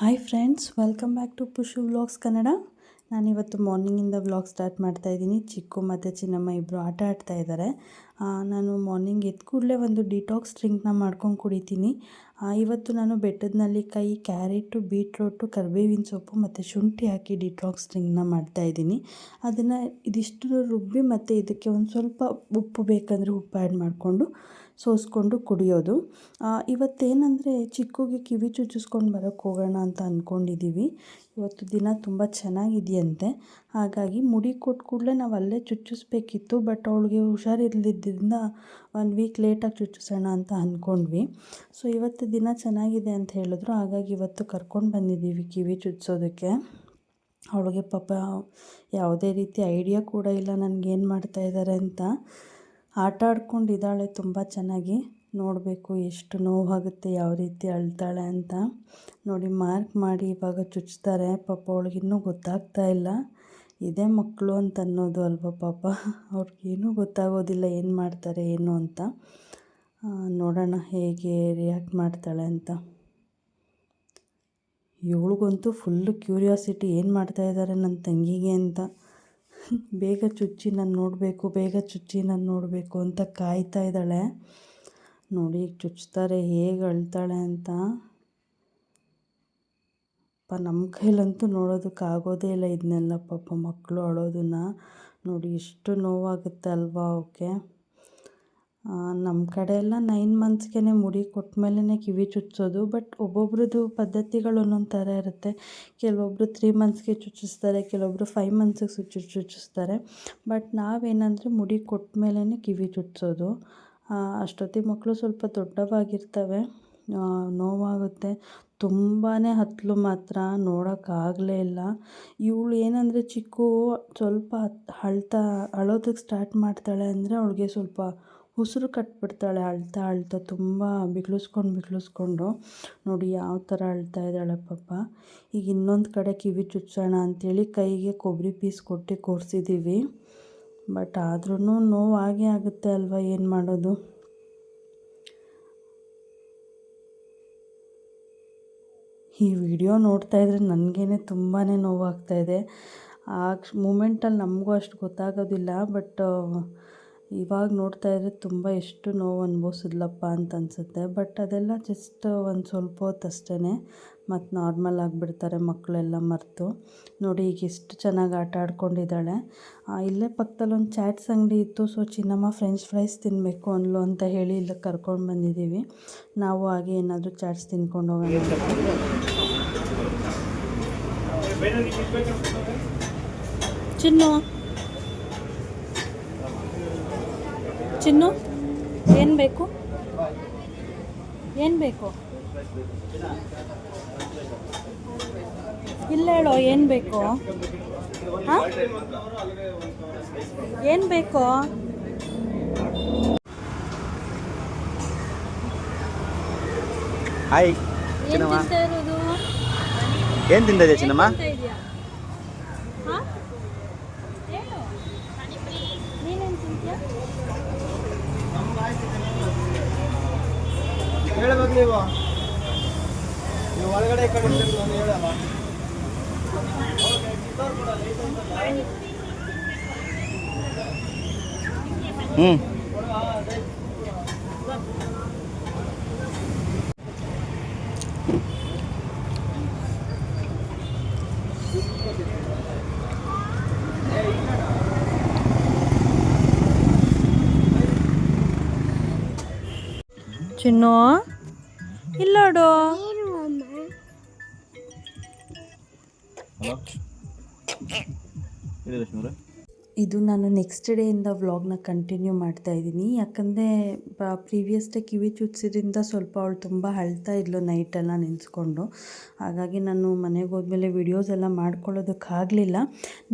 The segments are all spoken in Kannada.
Hi friends, welcome back to Pushu vlogs Kannada. ನಾನಿವತ್ತು ಮಾರ್ನಿಂಗಿಂದ ವ್ಲಾಗ್ ಸ್ಟಾರ್ಟ್ ಮಾಡ್ತಾಯಿದ್ದೀನಿ. ಚಿಕ್ಕು ಮತ್ತು ಚಿನ್ನಮ್ಮ ಇಬ್ಬರು ಆಟ ಆಡ್ತಾ ಇದ್ದಾರೆ. ನಾನು ಮಾರ್ನಿಂಗ್ ಎದ್ದ ಕೂಡಲೇ ಒಂದು ಡಿಟಾಕ್ಸ್ ಡ್ರಿಂಕ್ನ ಮಾಡ್ಕೊಂಡು ಕುಡಿತೀನಿ. ಇವತ್ತು ನಾನು ಬೆಟ್ಟದ ನೆಲ್ಲಿಕಾಯಿ, ಕ್ಯಾರೆಟು, ಬೀಟ್ರೋಟು, ಕರಿಬೇವಿನ ಸೊಪ್ಪು ಮತ್ತು ಶುಂಠಿ ಹಾಕಿ ಡಿಟಾಕ್ಸ್ ಡ್ರಿಂಕ್ನ ಮಾಡ್ತಾಯಿದ್ದೀನಿ. ಅದನ್ನು ಇದಿಷ್ಟು ರುಬ್ಬಿ ಮತ್ತು ಇದಕ್ಕೆ ಒಂದು ಸ್ವಲ್ಪ ಉಪ್ಪು ಬೇಕಂದರೆ ಉಪ್ಪು ಆ್ಯಡ್ ಮಾಡಿಕೊಂಡು ಸೋಸ್ಕೊಂಡು ಕುಡಿಯೋದು. ಇವತ್ತೇನೆಂದರೆ ಚಿಕ್ಕುಗೆ ಕಿವಿ ಚುಚ್ಚಿಸ್ಕೊಂಡು ಬರೋಕ್ಕೆ ಹೋಗೋಣ ಅಂತ ಅಂದ್ಕೊಂಡಿದ್ದೀವಿ. ಇವತ್ತು ದಿನ ತುಂಬ ಚೆನ್ನಾಗಿದೆಯಂತೆ. ಹಾಗಾಗಿ ಮುಡಿ ಕೊಟ್ಟ ಕೂಡಲೇ ನಾವು ಅಲ್ಲೇ ಚುಚ್ಚಿಸ್ಬೇಕಿತ್ತು. ಬಟ್ ಅವಳಿಗೆ ಹುಷಾರಿಲ್ಲದಿದ್ದರಿಂದ 1 ವೀಕ್ ಲೇಟಾಗಿ ಚುಚ್ಚಿಸೋಣ ಅಂತ ಅಂದ್ಕೊಂಡ್ವಿ. ಸೊ ಇವತ್ತು ದಿನ ಚೆನ್ನಾಗಿದೆ ಅಂತ ಹೇಳಿದ್ರು. ಹಾಗಾಗಿ ಇವತ್ತು ಕರ್ಕೊಂಡು ಬಂದಿದ್ದೀವಿ ಕಿವಿ ಚುಚ್ಚಿಸೋದಕ್ಕೆ. ಅವಳಿಗೆ ಪಾಪ ಯಾವುದೇ ರೀತಿ ಐಡಿಯಾ ಕೂಡ ಇಲ್ಲ ನನಗೇನು ಮಾಡ್ತಾಯಿದ್ದಾರೆ ಅಂತ. ಆಟ ಆಡ್ಕೊಂಡಿದ್ದಾಳೆ ತುಂಬ ಚೆನ್ನಾಗಿ. ನೋಡಬೇಕು ಎಷ್ಟು ನೋವಾಗುತ್ತೆ, ಯಾವ ರೀತಿ ಅಳ್ತಾಳೆ ಅಂತ. ನೋಡಿ, ಮಾರ್ಕ್ ಮಾಡಿ ಇವಾಗ ಚುಚ್ತಾರೆ. ಪಾಪ ಅವಳಿಗಿನ್ನೂ ಗೊತ್ತಾಗ್ತಾ ಇಲ್ಲ. ಇದೇ ಮಕ್ಕಳು ಅಂತ ಅನ್ನೋದು ಅಲ್ವ ಪಾಪ. ಅವ್ರಿಗೇನೂ ಗೊತ್ತಾಗೋದಿಲ್ಲ ಏನು ಮಾಡ್ತಾರೆ ಏನು ಅಂತ. ನೋಡೋಣ ಹೇಗೆ ರಿಯಾಕ್ಟ್ ಮಾಡ್ತಾಳೆ ಅಂತ. ಇವಳಿಗಂತೂ ಫುಲ್ಲು ಕ್ಯೂರಿಯಾಸಿಟಿ, ಏನು ಮಾಡ್ತಾಯಿದ್ದಾರೆ ನನ್ನ ತಂಗಿಗೆ ಅಂತ. ಬೇಗ ಚುಚ್ಚಿ ನಾನು ನೋಡಬೇಕು, ಬೇಗ ಚುಚ್ಚಿ ನಾನು ನೋಡಬೇಕು ಅಂತ ಕಾಯ್ತಾ ಇದ್ದಾಳೆ. ನೋಡಿ ಈಗ ಚುಚ್ತಾರೆ, ಹೇಗೆ ಅಳ್ತಾಳೆ ಅಂತ. ನಮ್ಮ ಕೈಲಂತೂ ನೋಡೋದಕ್ಕಾಗೋದೇ ಇಲ್ಲ ಇದನ್ನೆಲ್ಲ. ಪಾಪ ಮಕ್ಕಳು ಅಳೋದನ್ನು ನೋಡಿ, ಎಷ್ಟು ನೋವಾಗುತ್ತೆ ಅಲ್ವಾ ಅವಕ್ಕೆ. ನಮ್ಮ ಕಡೆ ಎಲ್ಲ 9 ಮಂತ್ಸ್ಗೆ ಮುಡಿ ಕೊಟ್ಟ ಮೇಲೇ ಕಿವಿ ಚುಚ್ಚಿಸೋದು. ಬಟ್ ಒಬ್ಬೊಬ್ರದ್ದು ಪದ್ಧತಿಗಳು ಒಂದೊಂದು ಥರ ಇರುತ್ತೆ. ಕೆಲವೊಬ್ಬರು 3 ಮಂತ್ಸ್ಗೆ ಚುಚ್ಚಿಸ್ತಾರೆ, ಕೆಲವೊಬ್ಬರು 5 ಮಂತ್ಸಿಗೆ ಚುಚ್ಚಿಸ್ತಾರೆ. ಬಟ್ ನಾವೇನಂದರೆ ಮುಡಿ ಕೊಟ್ಟ ಮೇಲೇ ಕಿವಿ ಚುಚ್ಚಿಸೋದು. ಅಷ್ಟೊತ್ತಿಗೆ ಮಕ್ಕಳು ಸ್ವಲ್ಪ ದೊಡ್ಡವಾಗಿರ್ತವೆ, ನೋವಾಗುತ್ತೆ. ತುಂಬಾ ಹತ್ತಲು ಮಾತ್ರ ನೋಡೋಕ್ಕಾಗಲೇ ಇಲ್ಲ. ಇವಳು ಏನಂದರೆ ಚಿಕ್ಕು ಸ್ವಲ್ಪ ಅಳೋದಕ್ಕೆ ಸ್ಟಾರ್ಟ್ ಮಾಡ್ತಾಳೆ ಅಂದರೆ ಅವಳಿಗೆ ಸ್ವಲ್ಪ ಉಸಿರು ಕಟ್ಬಿಡ್ತಾಳೆ. ಅಳ್ತಾ ಅಳ್ತಾ ತುಂಬ ಬಿಗಿಳಿಸ್ಕೊಂಡು ನೋಡಿ ಯಾವ ಥರ ಅಳ್ತಾ ಇದ್ದಾಳೆ ಪಾಪ. ಈಗ ಇನ್ನೊಂದು ಕಡೆ ಕಿವಿ ಚುಚ್ಚೋಣ ಅಂಥೇಳಿ ಕೈಗೆ ಕೊಬ್ಬರಿ ಪೀಸ್ ಕೊಟ್ಟು ಕೂರಿಸಿದ್ದೀವಿ. ಬಟ್ ಆದ್ರೂ ನೋವಾಗೇ ಆಗುತ್ತೆ ಅಲ್ವಾ, ಏನು ಮಾಡೋದು. ಈ ವಿಡಿಯೋ ನೋಡ್ತಾಯಿದ್ರೆ ನನಗೇ ತುಂಬಾ ನೋವಾಗ್ತಾಯಿದೆ. ಆ ಮೂಮೆಂಟಲ್ಲಿ ನಮಗೂ ಅಷ್ಟು ಗೊತ್ತಾಗೋದಿಲ್ಲ. ಬಟ್ ಇವಾಗ ನೋಡ್ತಾಯಿದ್ರೆ ತುಂಬ ಎಷ್ಟು ನೋವು ಅನುಭವಿಸಿದ್ಲಪ್ಪ ಅಂತ ಅನಿಸುತ್ತೆ. ಬಟ್ ಅದೆಲ್ಲ ಜಸ್ಟ್ ಒಂದು ಸ್ವಲ್ಪ ಹೊತ್ತು ಅಷ್ಟೇ, ಮತ್ತು ನಾರ್ಮಲ್ ಆಗಿಬಿಡ್ತಾರೆ ಮಕ್ಕಳೆಲ್ಲ ಮರೆತು. ನೋಡಿ ಈಗ ಎಷ್ಟು ಚೆನ್ನಾಗಿ ಆಟ ಆಡ್ಕೊಂಡಿದ್ದಾಳೆ. ಇಲ್ಲೇ ಪಕ್ಕದಲ್ಲಿ ಒಂದು ಚಾಟ್ಸ್ ಅಂಗಡಿ ಇತ್ತು. ಸೊ ಚಿನ್ನಮ್ಮ ಫ್ರೆಂಚ್ ಫ್ರೈಸ್ ತಿನ್ನಬೇಕು ಅಂದ್ಲು ಅಂತ ಹೇಳಿ ಇಲ್ಲಿ ಕರ್ಕೊಂಡು ಬಂದಿದ್ದೀವಿ. ನಾವು ಹಾಗೆ ಏನಾದರೂ ಚಾಟ್ಸ್ ತಿನ್ಕೊಂಡು ಹೋಗೋಣ. ಚಿನ್ನು ಏನು ಬೇಕು? ಇಲ್ಲ ಹೇಳೋ, ಏನು ಬೇಕು? ಹಾಂ, ಏನು ಬೇಕು? ಹಾಯ್ ಚಿನ್ನಮ್ಮ, ಏನು ತಿಂತಾ ಇದೆಯಾ ಚಿನ್ನಮ್ಮ? ಹೇಳ್ಬೇಕು ನೀವು ಒಳಗಡೆ ಹೇಳಲ್ಲ. ಚಿನ್ನು ಇಲ್ಲೋಡು. ಇದು ನಾನು ನೆಕ್ಸ್ಟ್ ಡೇಯಿಂದ ವ್ಲಾಗ್ನ ಕಂಟಿನ್ಯೂ ಮಾಡ್ತಾಯಿದ್ದೀನಿ. ಯಾಕಂದರೆ ಪ್ರೀವಿಯಸ್ ಡೇ ಕಿವಿ ಚುಚ್ಚಿದ್ರಿಂದ ಸ್ವಲ್ಪ ಅವಳು ತುಂಬ ಅಳ್ತಾ ಇದ್ಲು ನೈಟೆಲ್ಲ ನೆನೆಸ್ಕೊಂಡು. ಹಾಗಾಗಿ ನಾನು ಮನೆಗೆ ಹೋದ್ಮೇಲೆ ವಿಡಿಯೋಸ್ ಎಲ್ಲ ಮಾಡ್ಕೊಳ್ಳೋದಕ್ಕಾಗಲಿಲ್ಲ.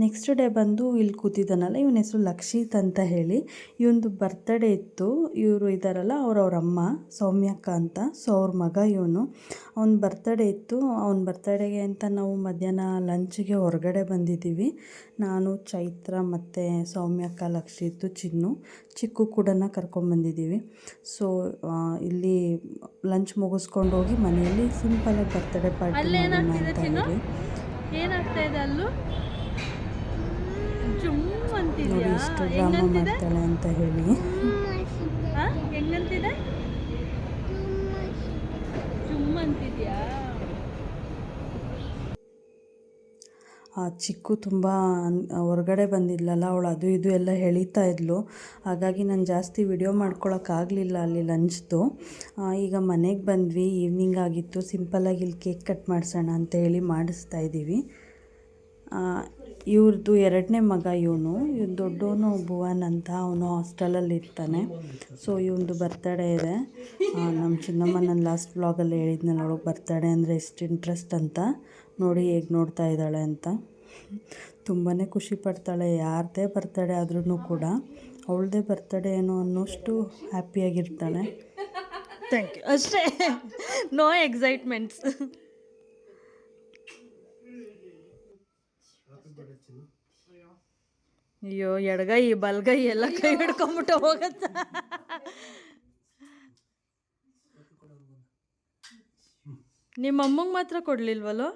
ನೆಕ್ಸ್ಟ್ ಡೇ ಬಂದು ಇಲ್ಲಿ ಕೂತಿದ್ದಾನಲ್ಲ, ಇವನ ಹೆಸರು ಲಕ್ಷಿತ್ ಅಂತ ಹೇಳಿ. ಇವನದು ಬರ್ತ್ಡೇ ಇತ್ತು. ಇವರು ಇದ್ದಾರಲ್ಲ ಅವ್ರ ಅಮ್ಮ ಸೌಮ್ಯಕ್ಕ ಅಂತ. ಸೊ ಅವ್ರ ಮಗ ಇವನು. ಅವನ ಬರ್ತ್ಡೇ ಇತ್ತು. ಅವನ ಬರ್ತ್ಡೇಗೆ ಅಂತ ನಾವು ಮಧ್ಯಾಹ್ನ ಲಂಚ್ಗೆ ಹೊರಗಡೆ ಬಂದಿದ್ದೀವಿ. ನಾನು, ಚೈತ್ರ ಮತ್ತು ಮತ್ತು ಸೌಮ್ಯಕ್ಕ, ಲಕ್ಷಿತ್ತು, ಚಿನ್ನು, ಚಿಕ್ಕು ಕೂಡ ಕರ್ಕೊಂಬಂದಿದ್ದೀವಿ. ಸೊ ಇಲ್ಲಿ ಲಂಚ್ ಮುಗಿಸ್ಕೊಂಡು ಹೋಗಿ ಮನೆಯಲ್ಲಿ ಸಿಂಪಲಾಗಿ ಬರ್ತಡೇ ಪಾರ್ಟಿ ಮಾಡೋಣ ಅಂತ ಹೇಳಿ. ಏನಾಗ್ತಾಯಿದೆ ಅಲ್ಲೂ ನೋಡಿ ಎಷ್ಟು ಡ್ರಾಮಾ ಮಾಡ್ತಾಳೆ ಅಂತ ಹೇಳಿ. ಹೆಂಗಂತಿದೆ? ಚುಮ್ ಅಂತಿದ್ಯಾ? ಚಿಕ್ಕು ತುಂಬ ಹೊರಗಡೆ ಬಂದಿದ್ಲಲ್ಲ, ಅವಳು ಅದು ಇದು ಎಲ್ಲ ಎಳೀತಾ ಇದ್ಲು. ಹಾಗಾಗಿ ನಾನು ಜಾಸ್ತಿ ವಿಡಿಯೋ ಮಾಡ್ಕೊಳಕ್ಕಾಗಲಿಲ್ಲ ಅಲ್ಲಿ ಲಂಚ್ದು. ಈಗ ಮನೆಗೆ ಬಂದ್ವಿ, ಈವ್ನಿಂಗ್ ಆಗಿತ್ತು. ಸಿಂಪಲ್ಲಾಗಿ ಇಲ್ಲಿ ಕೇಕ್ ಕಟ್ ಮಾಡಿಸೋಣ ಅಂತ ಹೇಳಿ ಮಾಡಿಸ್ತಾ ಇದ್ದೀವಿ. ಇವ್ರದ್ದು 2ನೇ ಮಗ ಇವನು ದೊಡ್ಡವನು ಭುವನ್ ಅಂತ, ಅವನು ಹಾಸ್ಟೆಲಲ್ಲಿ ಇರ್ತಾನೆ. ಸೊ ಇವನದು ಬರ್ತಡೇ ಇದೆ. ನಮ್ಮ ಚಿನ್ನಮ್ಮ ನಾನು ಲಾಸ್ಟ್ ವ್ಲಾಗಲ್ಲಿ ಹೇಳಿದ್ನಲ್ಲ, ಅವಳಿಗೆ ಬರ್ತಡೇ ಅಂದರೆ ಎಷ್ಟು ಇಂಟ್ರೆಸ್ಟ್ ಅಂತ. ನೋಡಿ ಹೇಗೆ ನೋಡ್ತಾ ಇದ್ದಾಳೆ ಅಂತ. ತುಂಬಾ ಖುಷಿ ಪಡ್ತಾಳೆ. ಯಾರದೇ ಬರ್ತಡೇ ಆದ್ರೂ ಕೂಡ ಅವಳದೇ ಬರ್ತಡೇ ಏನೋ ಅನ್ನೋಷ್ಟು ಹ್ಯಾಪಿಯಾಗಿರ್ತಾಳೆ. ಥ್ಯಾಂಕ್ ಯು ಅಷ್ಟೇ, ನೋ ಎಕ್ಸೈಟ್ಮೆಂಟ್ಸ್. ಅಯ್ಯೋ ಎಡಗೈ ಬಲ್ಗೈ ಎಲ್ಲ ಕೈ ಹಿಡ್ಕೊಂಬಿಟ್ಟು ಹೋಗತ್ತ. ನಿಮ್ಮ ಅಮ್ಮಂಗೆ ಮಾತ್ರ ಕೊಡ್ಲಿಲ್ವಲ್ಲೋ?